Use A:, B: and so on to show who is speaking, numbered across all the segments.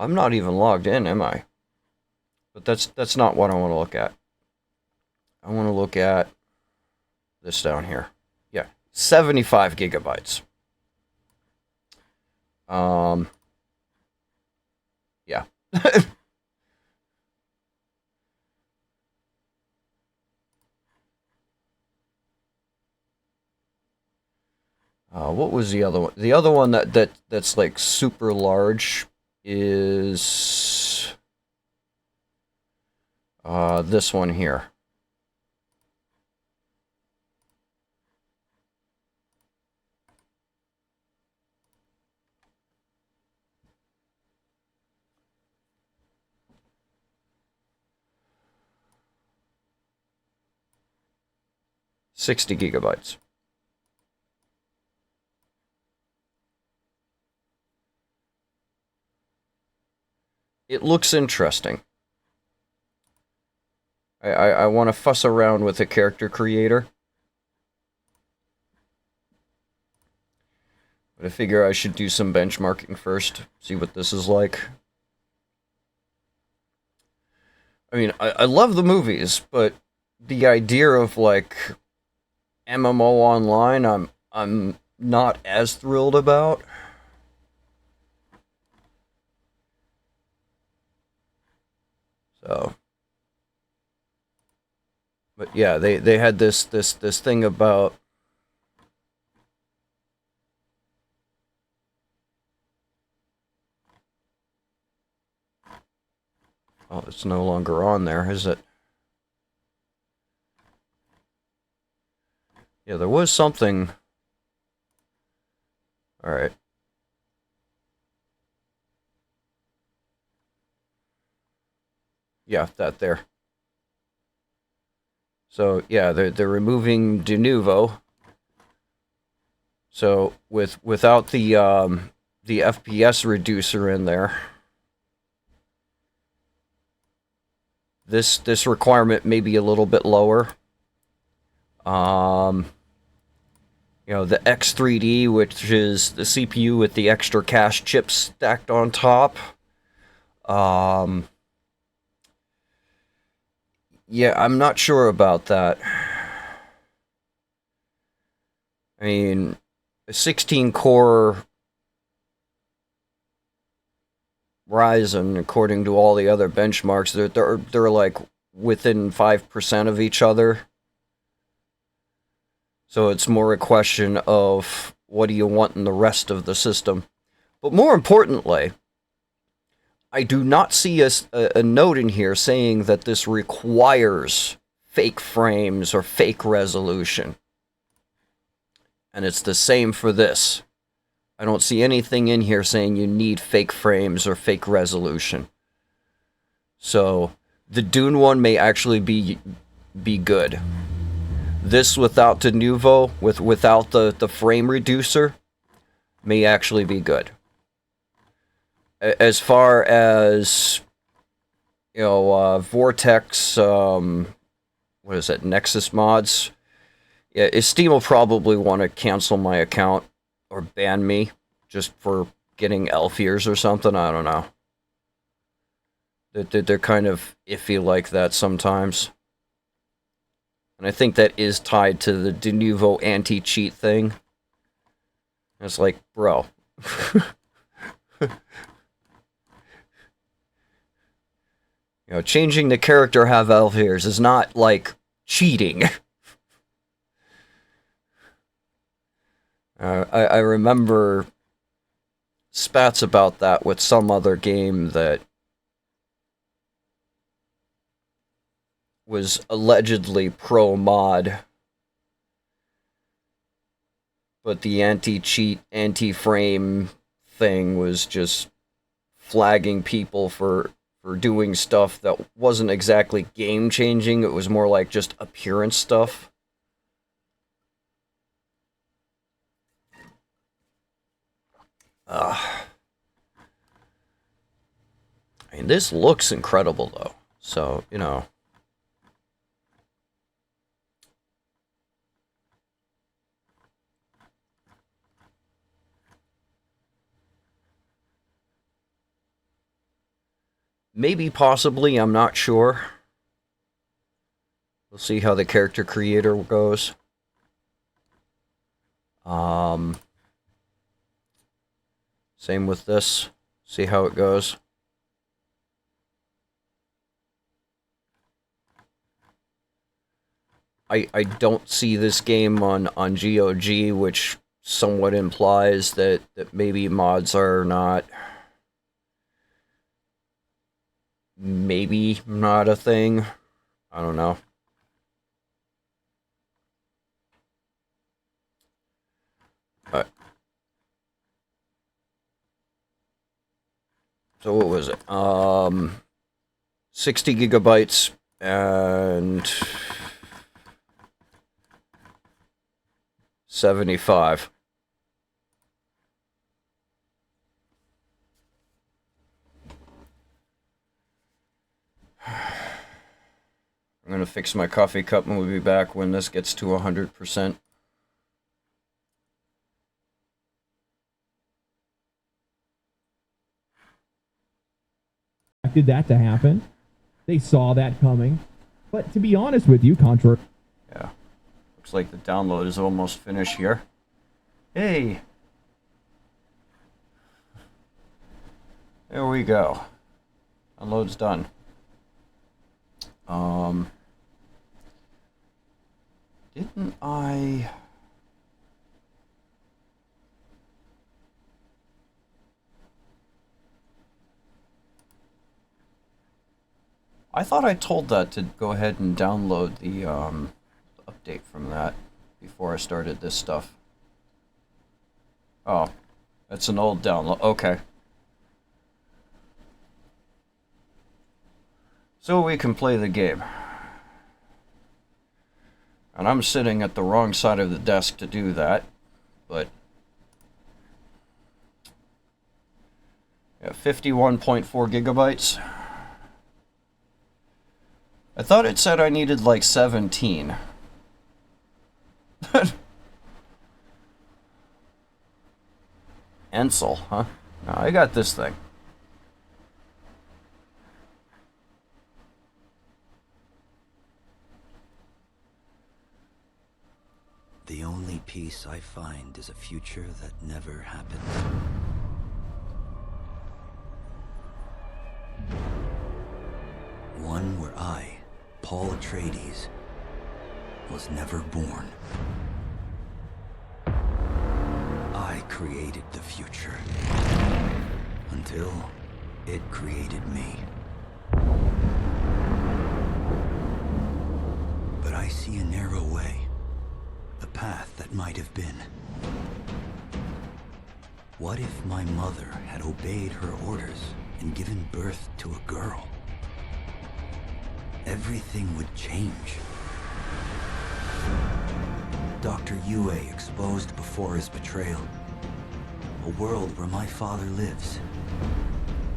A: I'm not even logged in, am I? But that's not what I want to look at. I want to look at this down here. Yeah, 75 gigabytes. Yeah. What was the other one? The other one that's like super large is this one here. $60 gigabytes. It looks interesting. I want to fuss around with the character creator. But I figure I should do some benchmarking first, see what this is like. I mean, I love the movies, but the idea of like MMO online, I'm not as thrilled about. So, but yeah, they had this thing about oh, it's no longer on there, is it? Yeah, there was something. All right. Yeah, that there. So yeah, they're removing de novo. So without the FPS reducer in there, this requirement may be a little bit lower. Um, you know, the X3D, which is the CPU with the extra cache chips stacked on top. Um, yeah, I'm not sure about that. I mean, a 16 core Ryzen, according to all the other benchmarks, they're like within 5% of each other. So it's more a question of what do you want in the rest of the system. But more importantly, I do not see a note in here saying that this requires fake frames or fake resolution. And it's the same for this. I don't see anything in here saying you need fake frames or fake resolution. So the Dune one may actually be good. This without the Nouveau, without the frame reducer, may actually be good. As far as Vortex, what is it, Nexus mods? Yeah, Steam will probably want to cancel my account or ban me just for getting elf ears or something. I don't know. They're kind of iffy like that sometimes. And I think that is tied to the de novo anti-cheat thing. It's like, bro. Changing the character have elf ears is not like cheating. I remember spats about that with some other game that was allegedly pro mod, but the anti-cheat, anti-frame thing was just flagging people for doing stuff that wasn't exactly game-changing. It was more like just appearance stuff. I mean, this looks incredible, though. So, Maybe, possibly, I'm not sure. We'll see how the character creator goes. Same with this. See how it goes. I don't see this game on GOG, which somewhat implies that maybe mods are not... maybe not a thing. I don't know. But so what was it? 60 gigabytes and 75. I'm gonna fix my coffee cup and we'll be back when this gets to 100%.
B: Expected that to happen. They saw that coming. But to be honest with you, contrary.
A: Yeah. Looks like the download is almost finished here. Hey! There we go. Download's done. Didn't I... I thought I told that to go ahead and download the update from that before I started this stuff. Oh, that's an old download. Okay. So we can play the game. And I'm sitting at the wrong side of the desk to do that, but... yeah, 51.4 gigabytes. I thought it said I needed like 17. Ansel, huh? No, I got this thing.
C: The only peace I find is a future that never happened. One where I, Paul Atreides, was never born. I created the future, until it created me. But I see a narrow way. The path that might have been. What if my mother had obeyed her orders and given birth to a girl? Everything would change. Dr. Yue exposed before his betrayal. A world where my father lives.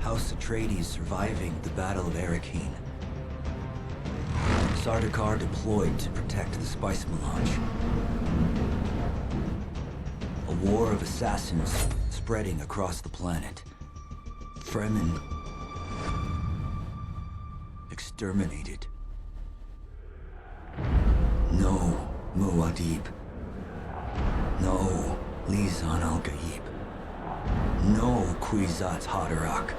C: House Atreides surviving the Battle of Arrakeen. Sardaukar deployed to protect the spice melange. A war of assassins spreading across the planet. Fremen exterminated. No Muad'Dib. No Lisan al-Gaib. No Kwisatz Haderach.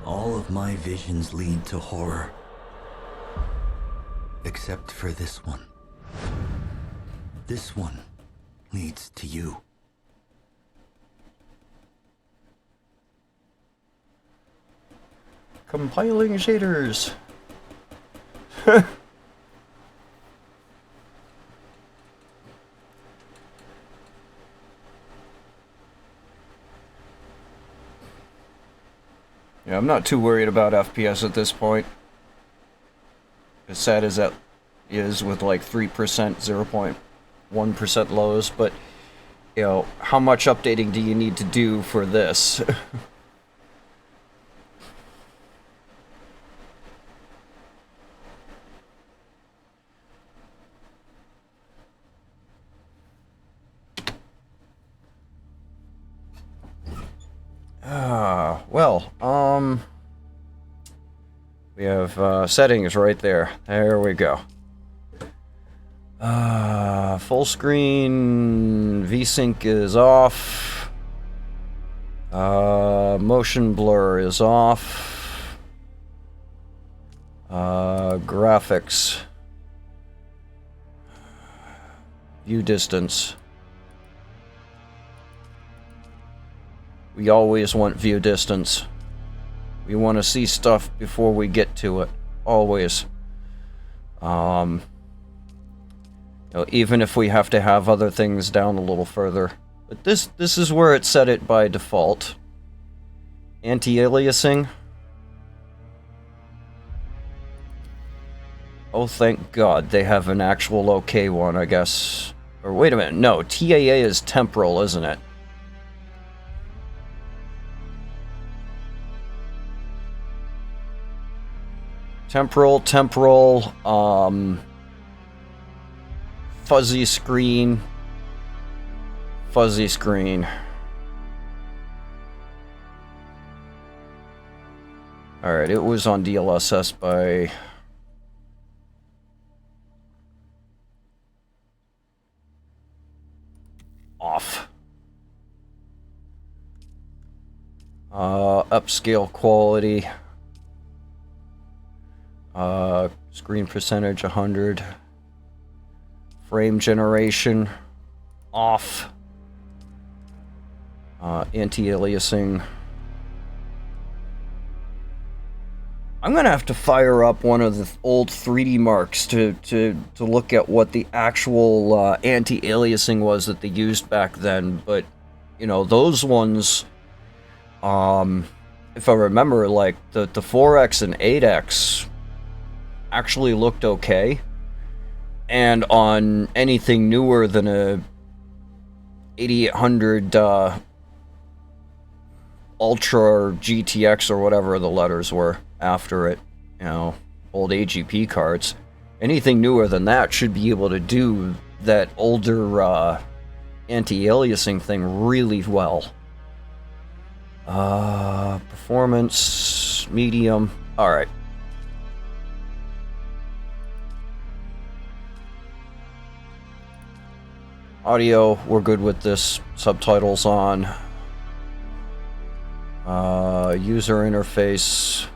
C: All of my visions lead to horror. Except for this one. This one leads to you.
A: Compiling shaders. Yeah, I'm not too worried about FPS at this point. As sad as that is with like 3%, 0.1% lows, but, you know, how much updating do you need to do for this? Well, We have settings right there. There we go. Full screen VSync is off. Motion blur is off. Graphics. View distance. We always want view distance. We want to see stuff before we get to it. Always. You know, even if we have to have other things down a little further. But this is where it set it by default. Anti-aliasing. Oh, thank God, they have an actual okay one, I guess. Or wait a minute, no, TAA is temporal, isn't it? Temporal, fuzzy screen. Fuzzy screen. Alright, it was on DLSS by... off. Upscale quality. Screen percentage 100. Frame generation off. Anti-aliasing. I'm gonna have to fire up one of the old 3D marks to look at what the actual anti-aliasing was that they used back then. But you know, those ones, if I remember, like the 4X and 8X actually looked okay, and on anything newer than a 8800 Ultra or GTX or whatever the letters were after it, you know, old AGP cards, anything newer than that should be able to do that older anti-aliasing thing really well. Performance, medium, alright. Audio, we're good with this. Subtitles on. User interface.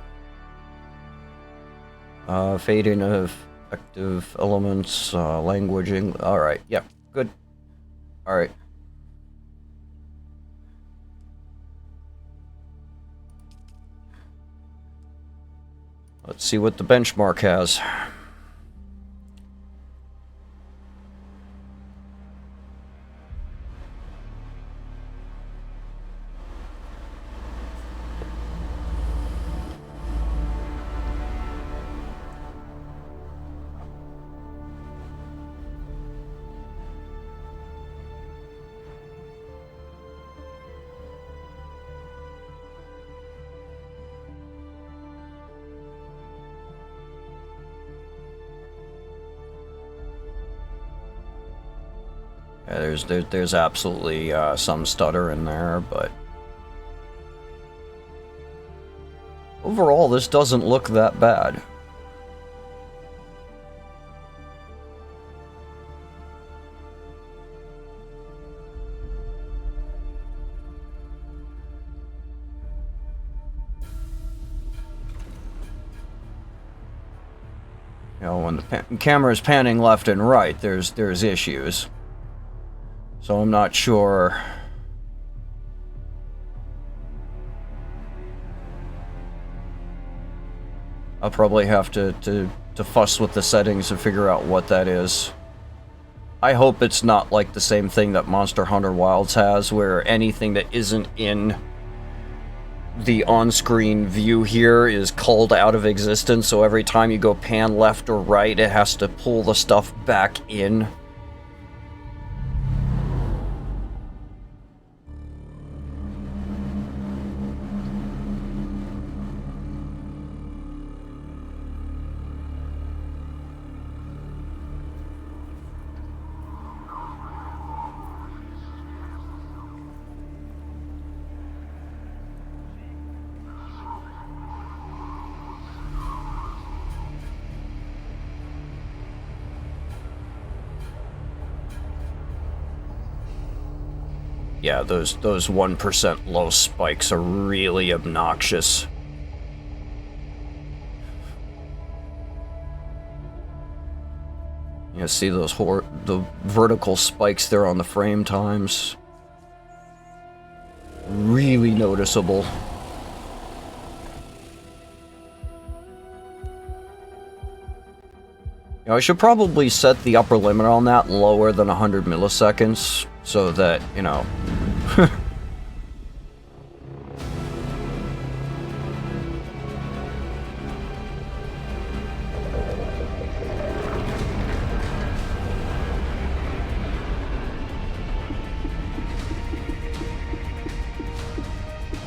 A: Fading of effective elements, languaging. Alright, yeah, good. Alright. Let's see what the benchmark has. Yeah, there's absolutely some stutter in there, but overall this doesn't look that bad. You know, when the camera is panning left and right, there's issues. So I'm not sure. I'll probably have to fuss with the settings to figure out what that is. I hope it's not like the same thing that Monster Hunter Wilds has, where anything that isn't in the on-screen view here is culled out of existence, so every time you go pan left or right, it has to pull the stuff back in. yeah, those 1% low spikes are really obnoxious. You see those the vertical spikes there on the frame times? Really noticeable. You know, I should probably set the upper limit on that lower than 100 milliseconds so that, you know...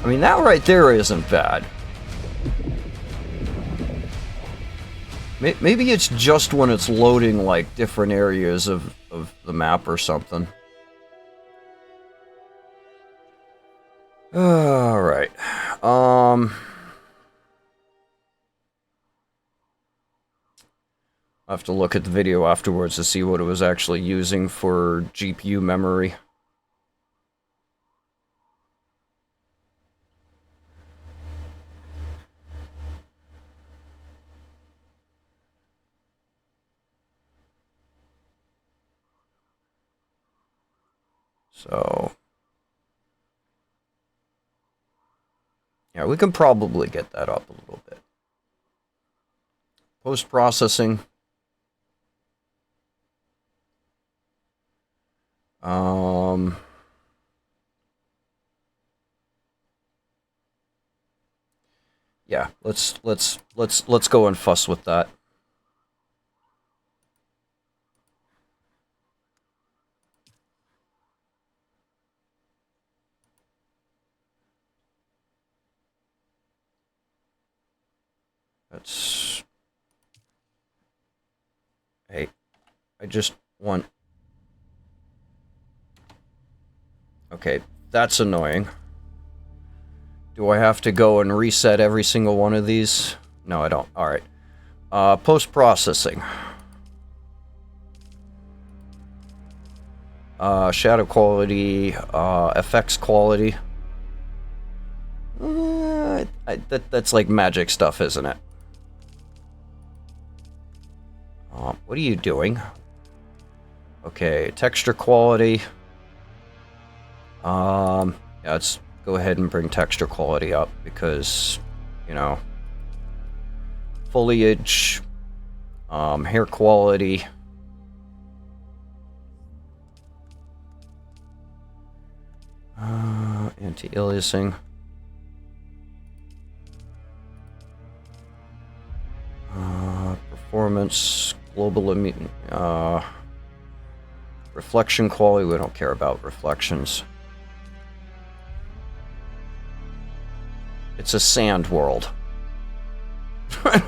A: I mean, that right there isn't bad. Maybe it's just when it's loading, like, different areas of the map or something. Alright. I have to look at the video afterwards to see what it was actually using for GPU memory. So, yeah, we can probably get that up a little bit. Post-processing. Yeah, let's go and fuss with that. That's... Hey, I just want... Okay, that's annoying. Do I have to go and reset every single one of these? No, I don't. Alright. Post-processing. Shadow quality, effects quality. That's like magic stuff, isn't it? What are you doing? Okay, texture quality. Yeah, let's go ahead and bring texture quality up because, you know, foliage, hair quality. Anti-aliasing. Performance, global reflection quality, we don't care about reflections. It's a sand world. You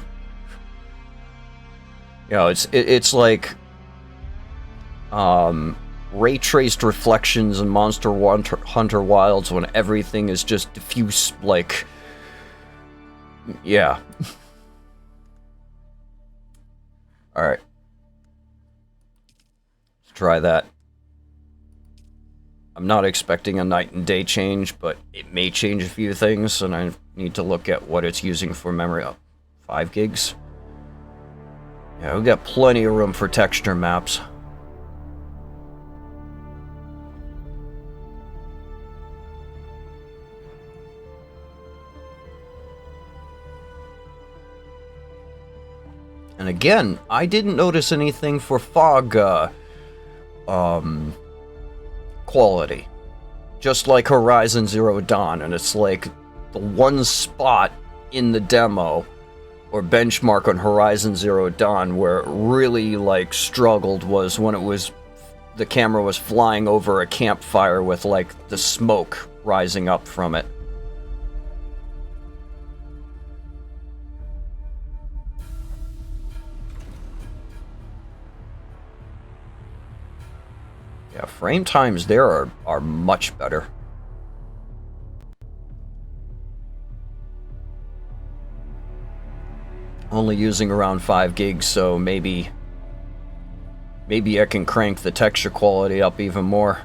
A: know, it's like ray traced reflections in Monster Hunter Wilds when everything is just diffuse, like, yeah. Alright. Let's try that. I'm not expecting a night and day change, but it may change a few things, and I need to look at what it's using for memory. Oh, 5 gigs? Yeah, we've got plenty of room for texture maps. And again, I didn't notice anything for fog, quality. Just like Horizon Zero Dawn, and it's like the one spot in the demo or benchmark on Horizon Zero Dawn where it really, like, struggled was when it was the camera was flying over a campfire with, like, the smoke rising up from it. Yeah, frame times there are much better. Only using around 5 gigs, so maybe I can crank the texture quality up even more.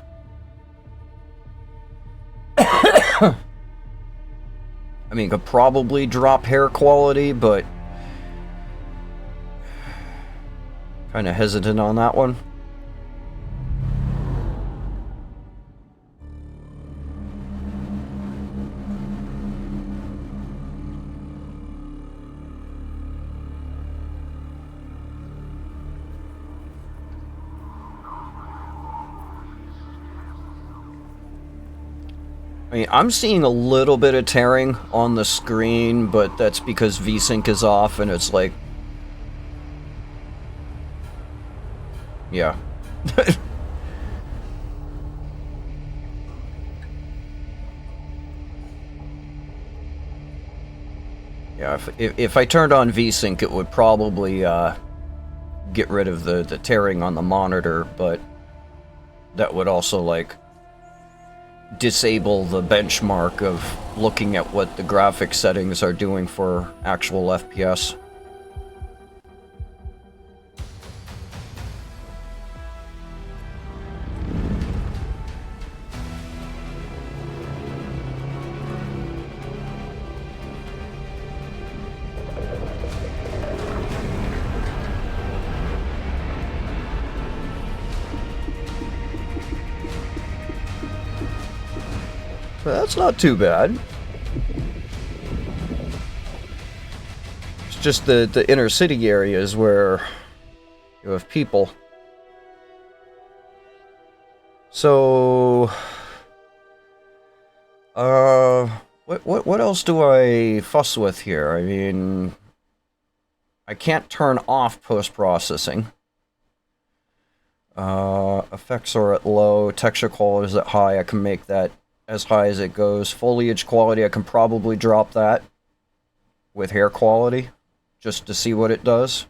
A: I mean, could probably drop hair quality, but kind of hesitant on that one. I mean, I'm seeing a little bit of tearing on the screen, but that's because VSync is off and it's like... Yeah. Yeah, if I turned on VSync, it would probably get rid of the tearing on the monitor, but that would also, like, disable the benchmark of looking at what the graphics settings are doing for actual FPS. That's not too bad. It's just the inner city areas where you have people. So, what else do I fuss with here? I mean, I can't turn off post-processing. Effects are at low, texture quality is at high. I can make that as high as it goes. Foliage quality, I can probably drop that with hair quality, just to see what it does.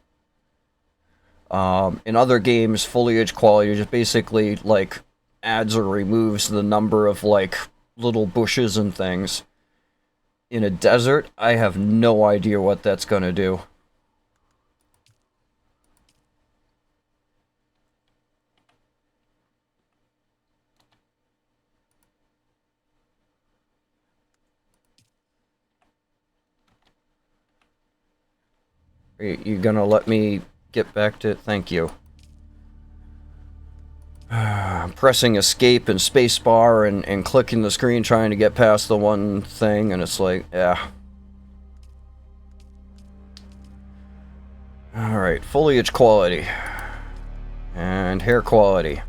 A: In other games, foliage quality just basically, like, adds or removes the number of, like, little bushes and things. In a desert, I have no idea what that's gonna do. You gonna let me get back to it? Thank you. I'm pressing escape and spacebar and clicking the screen trying to get past the one thing, and it's like, yeah. Alright, foliage quality. And hair quality.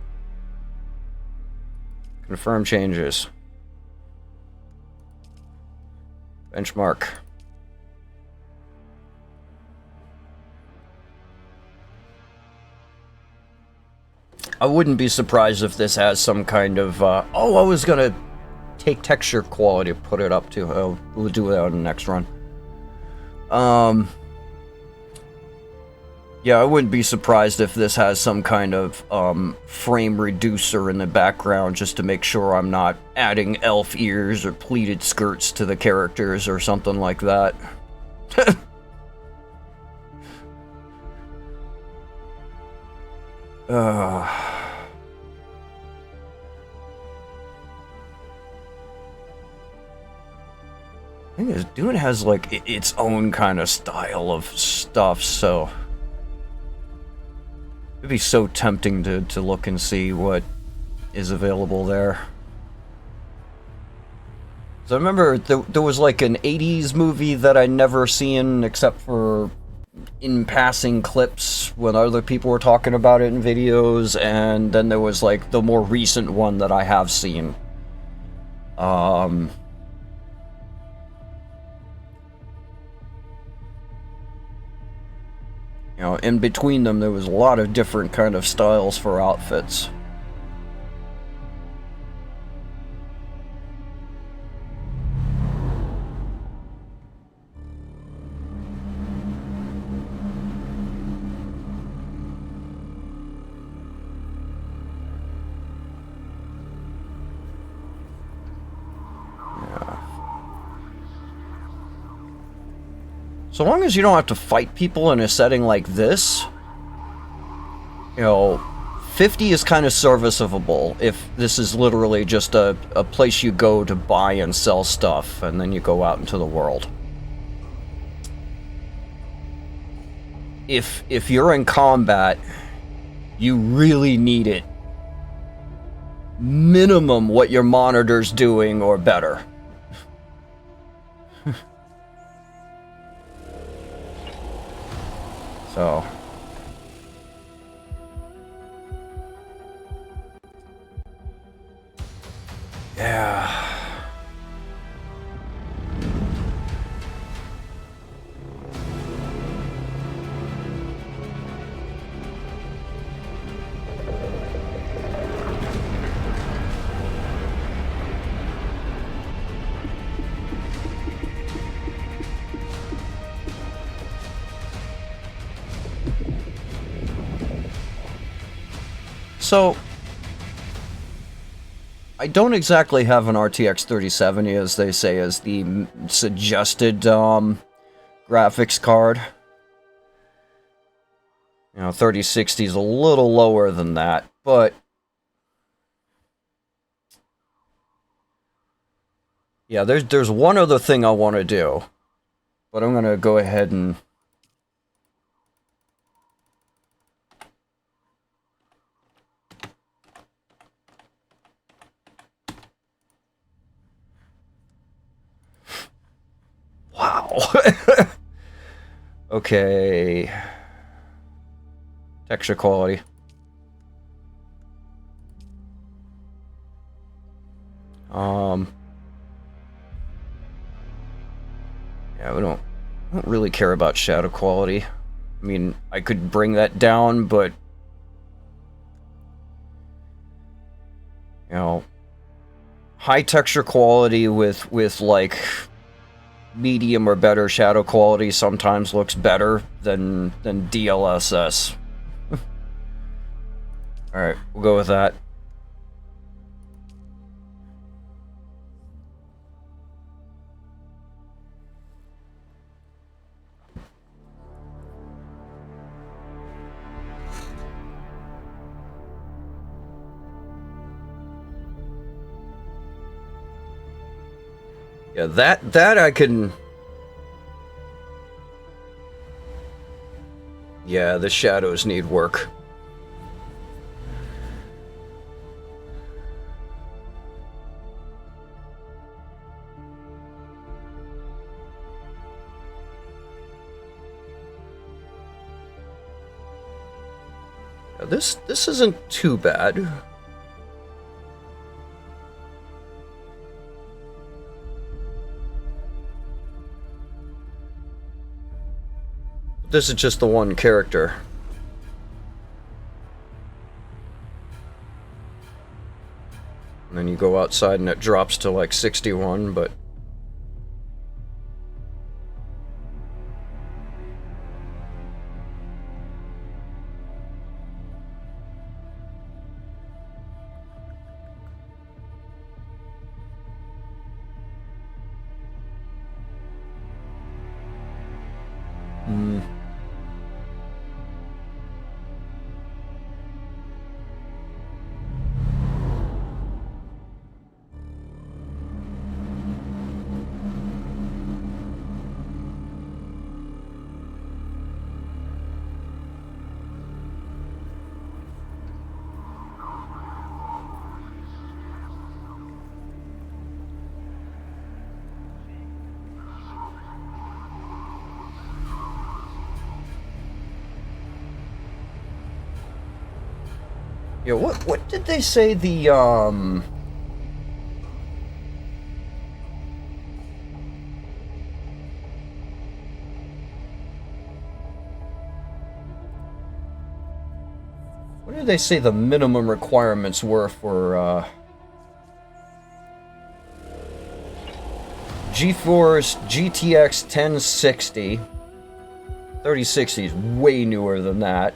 A: Confirm changes. Benchmark. I wouldn't be surprised if this has some kind of, oh, I was gonna take texture quality, put it up to, we'll do that on the next run. Yeah, I wouldn't be surprised if this has some kind of, frame reducer in the background just to make sure I'm not adding elf ears or pleated skirts to the characters or something like that. Thing is, Dune has like its own kind of style of stuff, so it'd be so tempting to look and see what is available there. So I remember there was like an 80s movie that I never seen except for in passing clips when other people were talking about it in videos, and then there was like the more recent one that I have seen. You know, in between them there was a lot of different kind of styles for outfits. So long as you don't have to fight people in a setting like this, you know, 50 is kind of serviceable if this is literally just a place you go to buy and sell stuff, and then you go out into the world. If you're in combat, you really need it. Minimum what your monitor's doing or better. So... yeah. So, I don't exactly have an RTX 3070, as they say, as the suggested graphics card. You know, 3060 is a little lower than that, but... yeah, there's one other thing I want to do, but I'm going to go ahead and... wow. Okay. Texture quality. Yeah, we don't really care about shadow quality. I mean, I could bring that down, but you know, high texture quality with like medium or better shadow quality sometimes looks better than DLSS. Alright, we'll go with that. Yeah, that I can... yeah, the shadows need work. Yeah, this isn't too bad. This is just the one character. And then you go outside and it drops to like 61, but... yeah, what did they say the, what did they say the minimum requirements were for, GeForce GTX 1060? 3060 is way newer than that.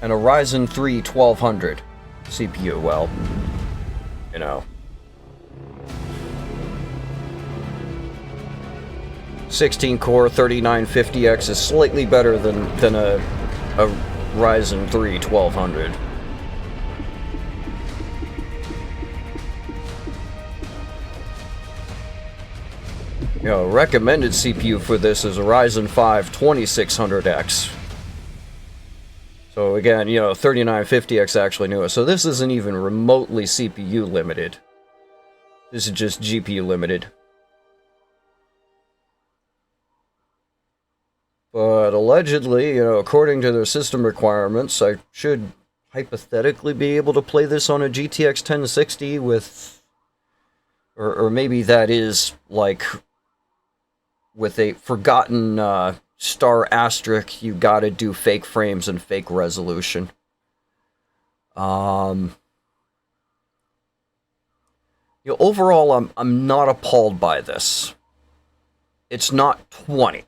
A: And a Ryzen 3 1200 CPU, well, you know. 16-core 3950X is slightly better than a Ryzen 3 1200. You know, recommended CPU for this is a Ryzen 5 2600X. So again, you know, 3950X actually knew it. So this isn't even remotely CPU limited. This is just GPU limited. But allegedly, you know, according to their system requirements, I should hypothetically be able to play this on a GTX 1060 with... Or maybe that is, like... with a forgotten star asterisk, you gotta do fake frames and fake resolution. You know, overall, I'm not appalled by this. It's not 20.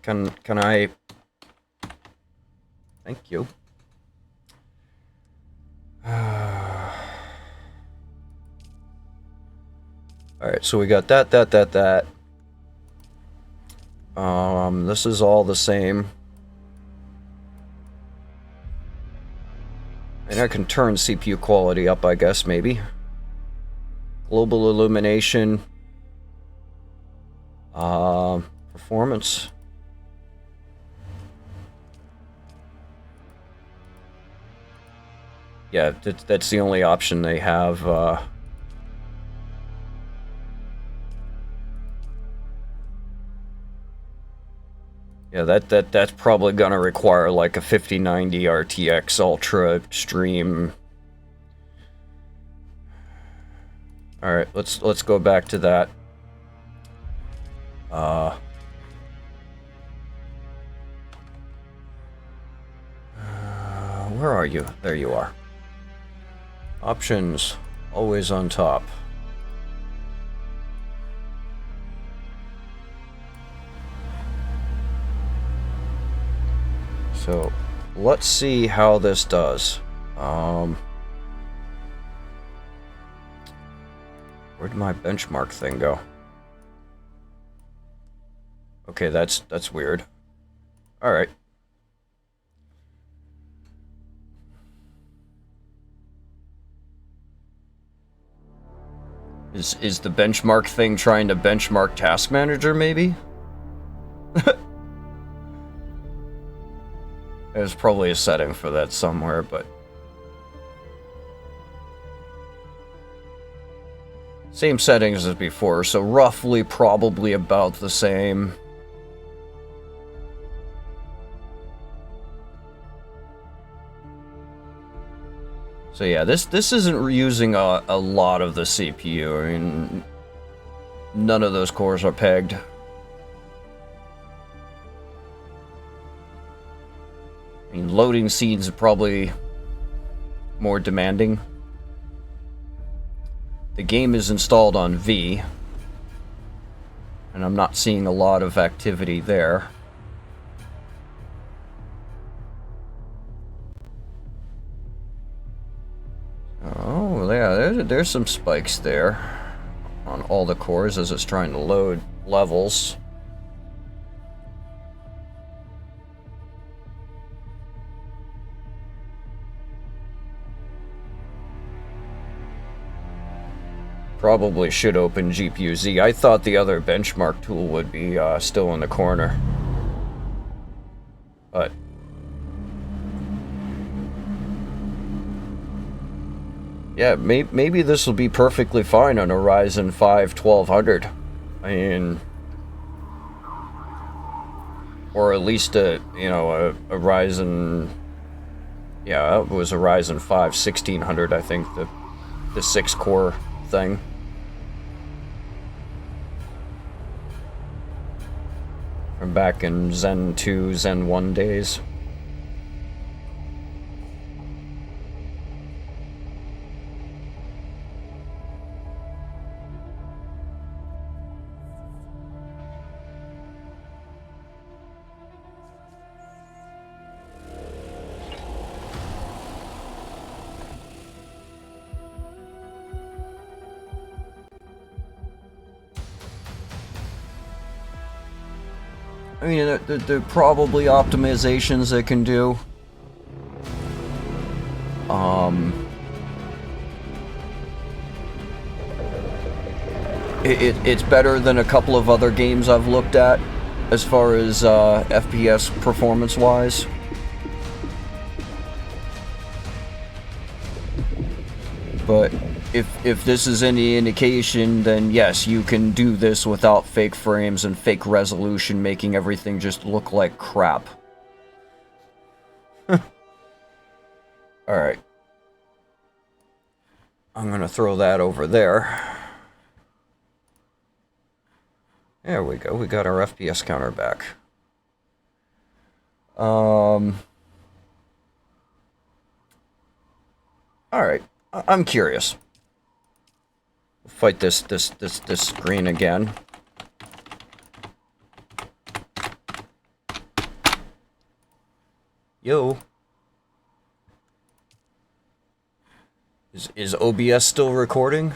A: Can I... Thank you. Alright, so we got that. This is all the same. And I can turn CPU quality up, I guess, maybe. Global illumination. Performance. Yeah, that's the only option they have. Yeah, that's probably gonna require like a 5090 RTX Ultra Extreme. All right, let's go back to that. Where are you? There you are. Options, always on top. So, let's see how this does. Where'd my benchmark thing go? Okay, that's weird. All right. Is the benchmark thing trying to benchmark Task Manager, maybe? There's probably a setting for that somewhere, but... Same settings as before, so roughly probably about the same. So yeah, this isn't reusing a lot of the CPU. I mean, none of those cores are pegged. I mean, loading scenes are probably more demanding. The game is installed on V, and I'm not seeing a lot of activity there. Oh, yeah, there's some spikes there on all the cores as it's trying to load levels. Probably should open GPU-Z. I thought the other benchmark tool would be still in the corner. But... yeah, maybe this will be perfectly fine on a Ryzen 5 1200. I mean... or at least a Ryzen... yeah, it was a Ryzen 5 1600, I think, the 6-core thing. From back in Zen 2, Zen 1 days. I mean, there are probably optimizations they can do. It's better than a couple of other games I've looked at as far as FPS performance-wise. But if this is any indication, then yes, you can do this without fake frames and fake resolution, making everything just look like crap. Alright. I'm gonna throw that over there. There we go, we got our FPS counter back. Alright, I'm curious. Fight this screen again. Yo. Is OBS still recording?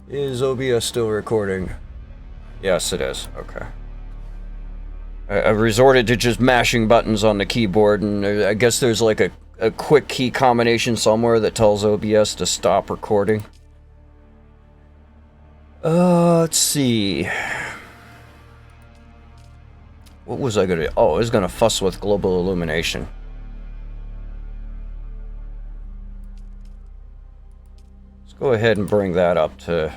A: Is OBS still recording? Yes, it is. Okay. I resorted to just mashing buttons on the keyboard, and I guess there's like a quick key combination somewhere that tells OBS to stop recording. Let's see. What was I gonna... Oh, I was gonna fuss with global illumination. Let's go ahead and bring that up to...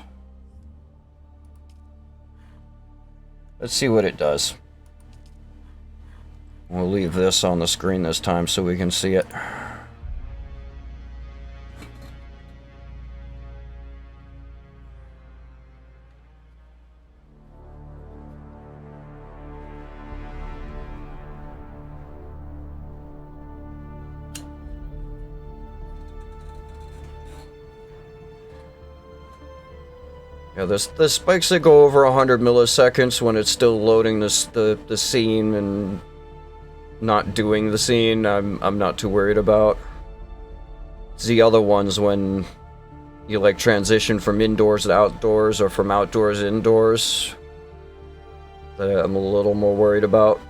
A: Let's see what it does. We'll leave this on the screen this time so we can see it. Yeah, the spikes that go over 100 milliseconds when it's still loading the scene and not doing the scene, I'm not too worried about. It's the other ones when you like transition from indoors to outdoors or from outdoors to indoors that I'm a little more worried about.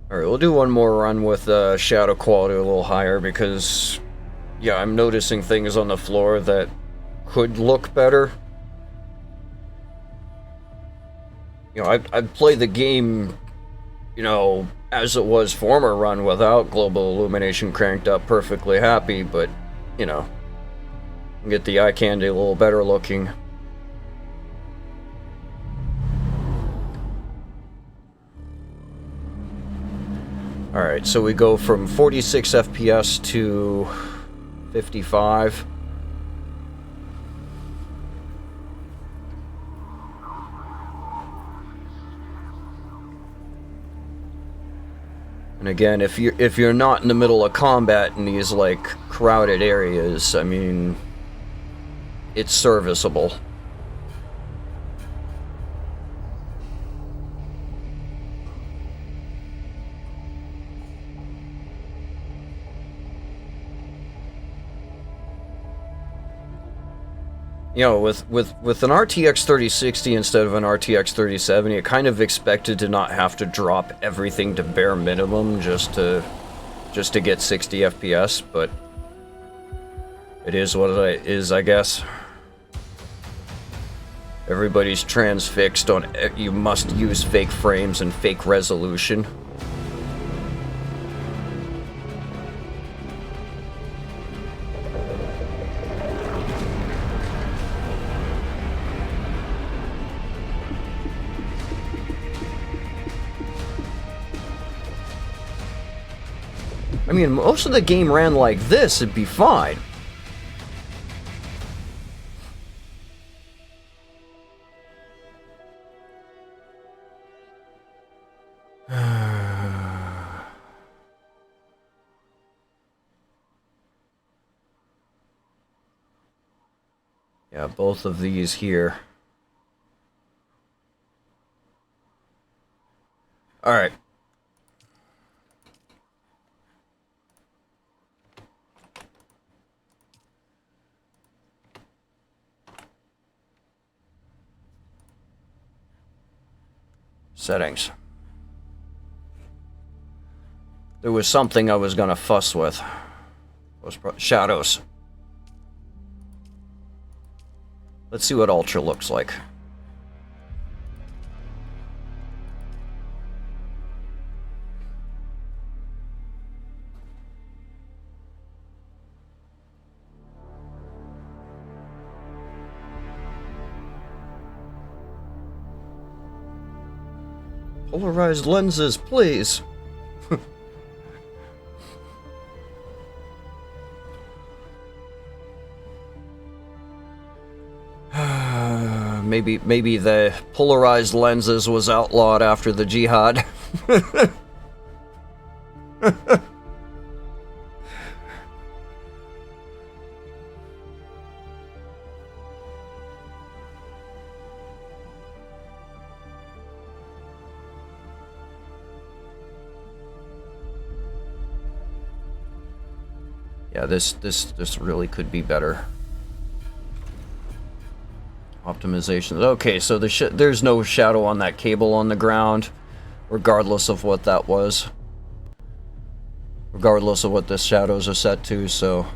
A: Alright, we'll do one more run with shadow quality a little higher because, yeah, I'm noticing things on the floor that could look better. You know, I'd play the game, you know, as it was former run without global illumination cranked up, perfectly happy, but, you know, get the eye candy a little better looking. Alright, so we go from 46 FPS to 55. And again, if you're not in the middle of combat in these like crowded areas, I mean, it's serviceable. You know, with an RTX 3060 instead of an RTX 3070, it kind of expected to not have to drop everything to bare minimum just to get 60 FPS, but it is what it is, I guess. Everybody's transfixed on you must use fake frames and fake resolution. I mean, most of the game ran like this, it'd be fine. Yeah, both of these here. Alright. Settings. There was something I was gonna fuss with. Shadows. Let's see what Ultra looks like. Polarized lenses, please. Maybe the polarized lenses was outlawed after the jihad. Yeah, this really could be better. Optimizations. Okay, so there's no shadow on that cable on the ground, regardless of what that was. Regardless of what the shadows are set to, so...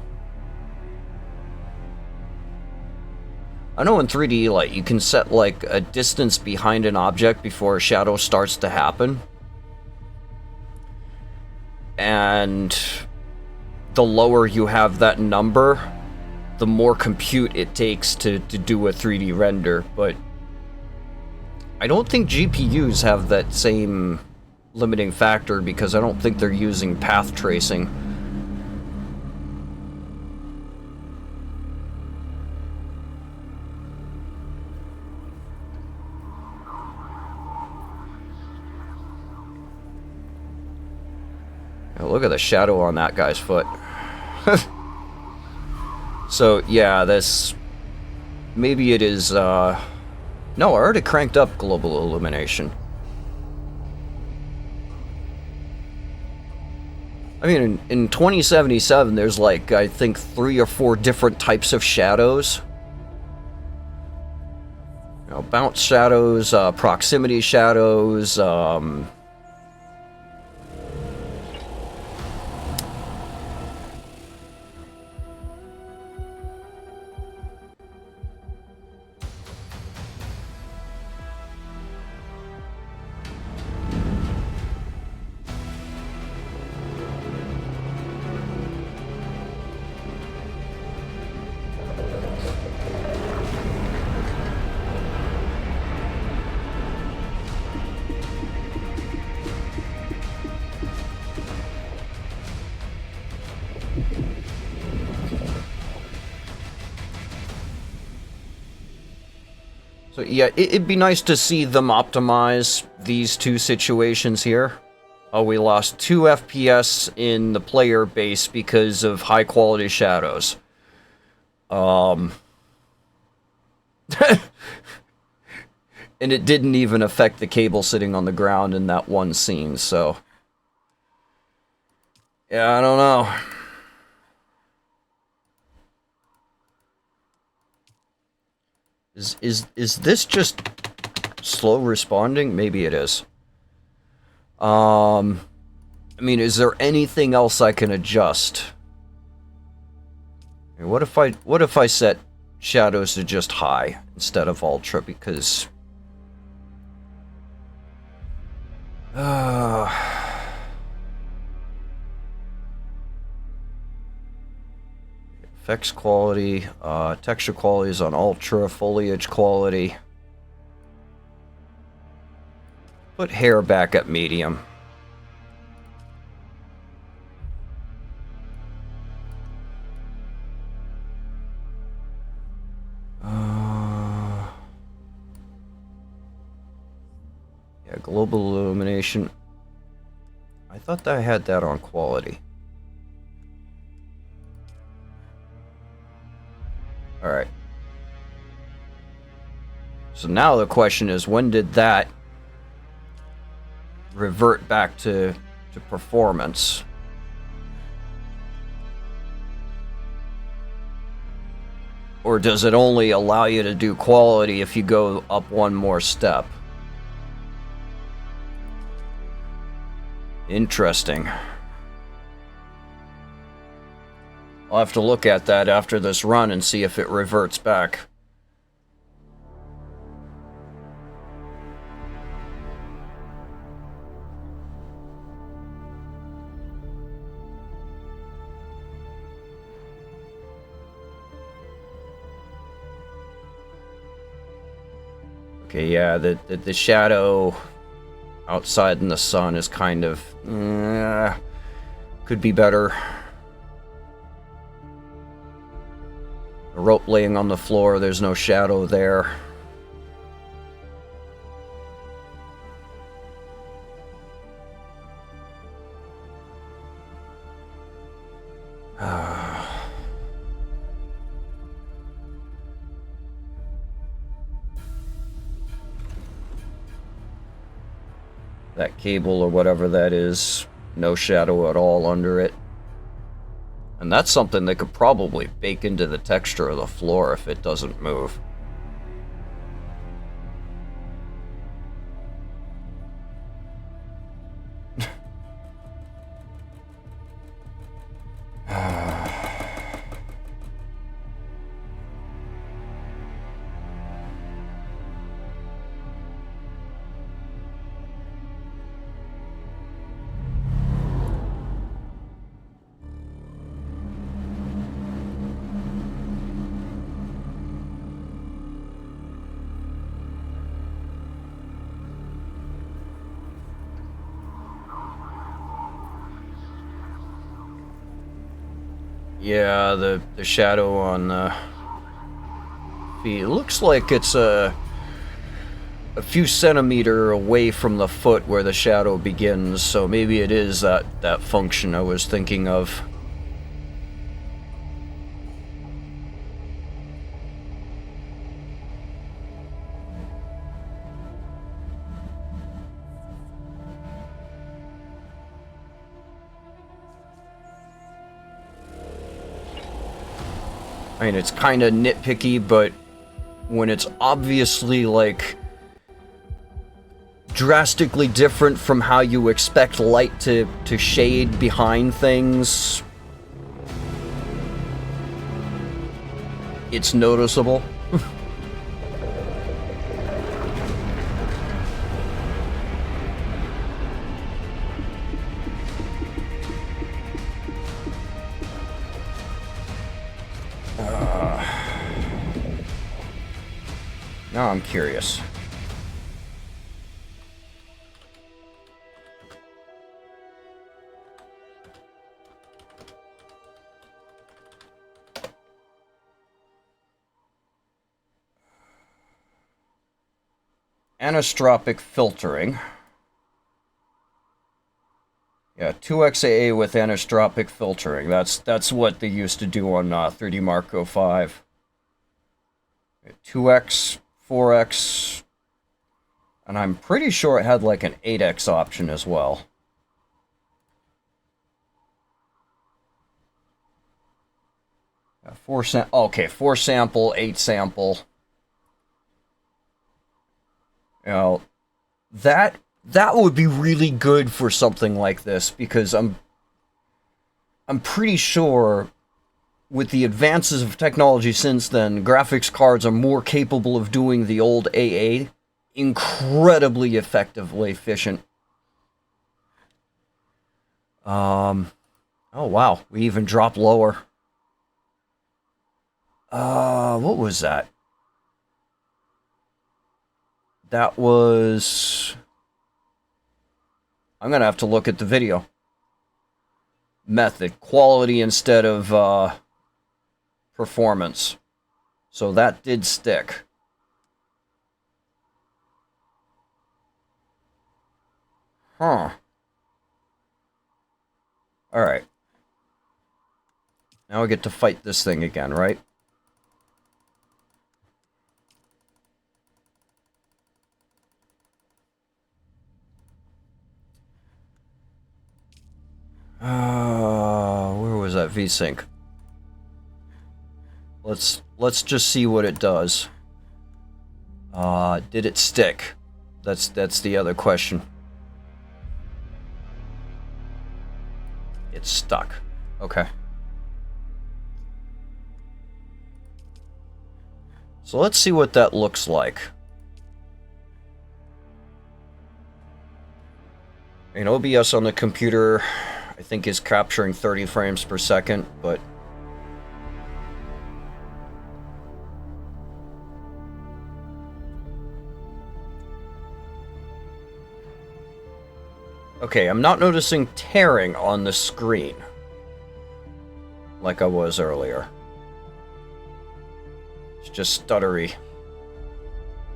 A: I know in 3D Light you can set like a distance behind an object before a shadow starts to happen. And the lower you have that number, the more compute it takes to do a 3D render, but I don't think GPUs have that same limiting factor because I don't think they're using path tracing. Oh, look at the shadow on that guy's foot. So, yeah, this... Maybe it is, No, I already cranked up global illumination. I mean, in 2077, there's like, I think, 3 or 4 different types of shadows. You know, bounce shadows, proximity shadows, So yeah, it'd be nice to see them optimize these two situations here. Oh, we lost 2 FPS in the player base because of high quality shadows. And it didn't even affect the cable sitting on the ground in that one scene, so... Yeah, I don't know. Is this just slow responding? Maybe it is. I mean, is there anything else I can adjust? What if I set shadows to just high instead of ultra, because effects quality, texture quality is on ultra, foliage quality. Put hair back at medium. Yeah, global illumination. I thought that I had that on quality. Alright. So now the question is, when did that revert back to performance? Or does it only allow you to do quality if you go up one more step? Interesting. I'll have to look at that after this run and see if it reverts back. Okay, yeah, the shadow outside in the sun is kind of... could be better. A rope laying on the floor, there's no shadow there. That cable or whatever that is, no shadow at all under it. And that's something they could probably bake into the texture of the floor if it doesn't move. Yeah, the shadow on the feet. It looks like it's a few centimeters away from the foot where the shadow begins, so maybe it is that function I was thinking of. I mean, it's kind of nitpicky, but when it's obviously, like, drastically different from how you expect light to shade behind things, it's noticeable. Now I'm curious. Anisotropic filtering. Yeah, 2xAA with anisotropic filtering. That's what they used to do on 3D Marco 5. 2x, 4x, and I'm pretty sure it had like an 8x option as well. Okay, 4 sample, 8 sample. You know, that would be really good for something like this, because I'm pretty sure with the advances of technology since then, graphics cards are more capable of doing the old AA incredibly effectively efficient. Oh wow, we even dropped lower. What was that? That was... I'm gonna have to look at the video. Method, quality instead of, performance. So that did stick. Huh. Alright. Now we get to fight this thing again, right? Where was that VSync? Let's just see what it does. Did it stick? That's the other question. It's stuck. Okay. So let's see what that looks like. And OBS on the computer, I think, is capturing 30 frames per second, but okay, I'm not noticing tearing on the screen like I was earlier. It's just stuttery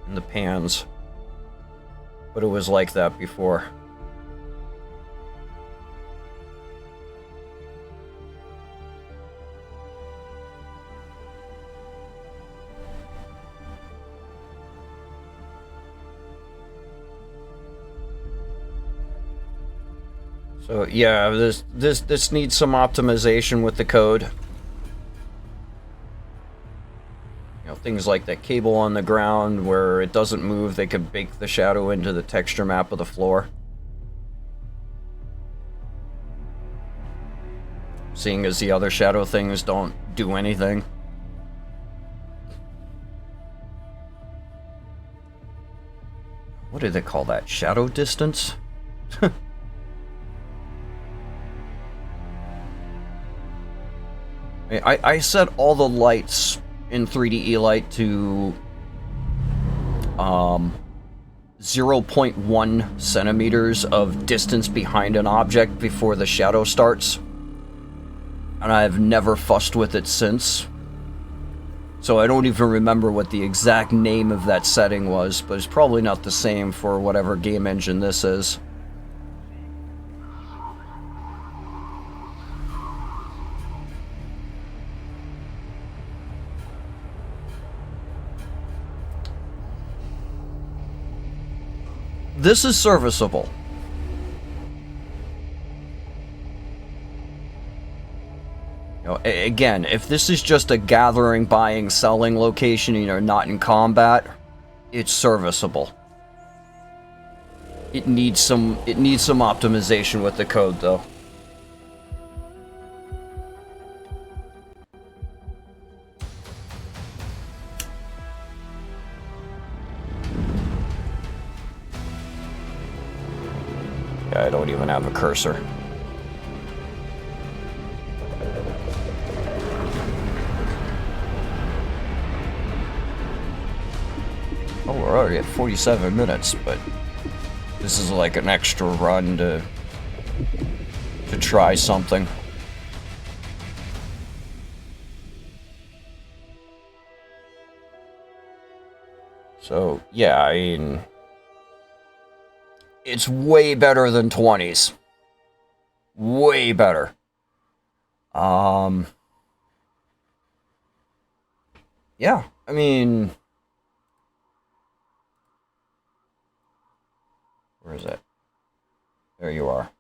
A: in the pans, but it was like that before. So yeah, this needs some optimization with the code. You know, things like that cable on the ground where it doesn't move, they could bake the shadow into the texture map of the floor. Seeing as the other shadow things don't do anything. What do they call that? Shadow distance? I set all the lights in 3D Light to 0.1 centimeters of distance behind an object before the shadow starts. And I've never fussed with it since. So I don't even remember what the exact name of that setting was, but it's probably not the same for whatever game engine this is. This is serviceable. You know, again, if this is just a gathering, buying, selling location and you're not in combat, it's serviceable. It needs some optimization with the code though. I don't even have a cursor. Oh, we're already at 47 minutes, but this is like an extra run to try something. So, yeah, I mean, it's way better than 20s. Way better. Yeah, I mean, where is it? There you are.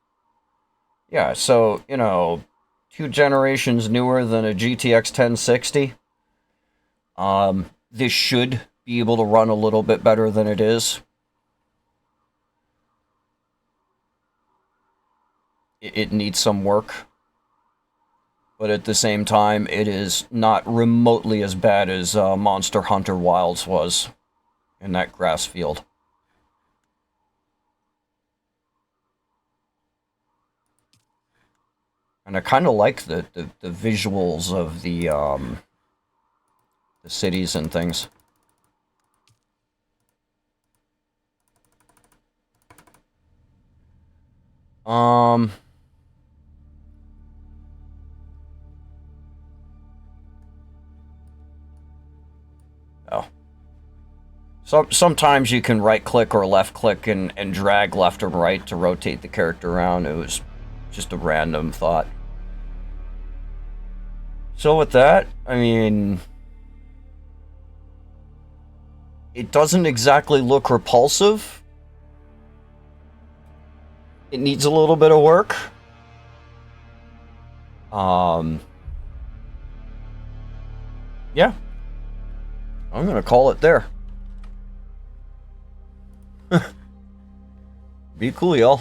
A: Yeah, so, you know, 2 generations newer than a GTX 1060. This should be able to run a little bit better than it is. It needs some work, but at the same time, it is not remotely as bad as Monster Hunter Wilds was in that grass field. And I kind of like the visuals of the cities and things. Oh. So sometimes you can right-click or left-click and drag left or right to rotate the character around. It was just a random thought. So with that, I mean, it doesn't exactly look repulsive. It needs a little bit of work. Yeah. I'm gonna call it there. Be cool, y'all.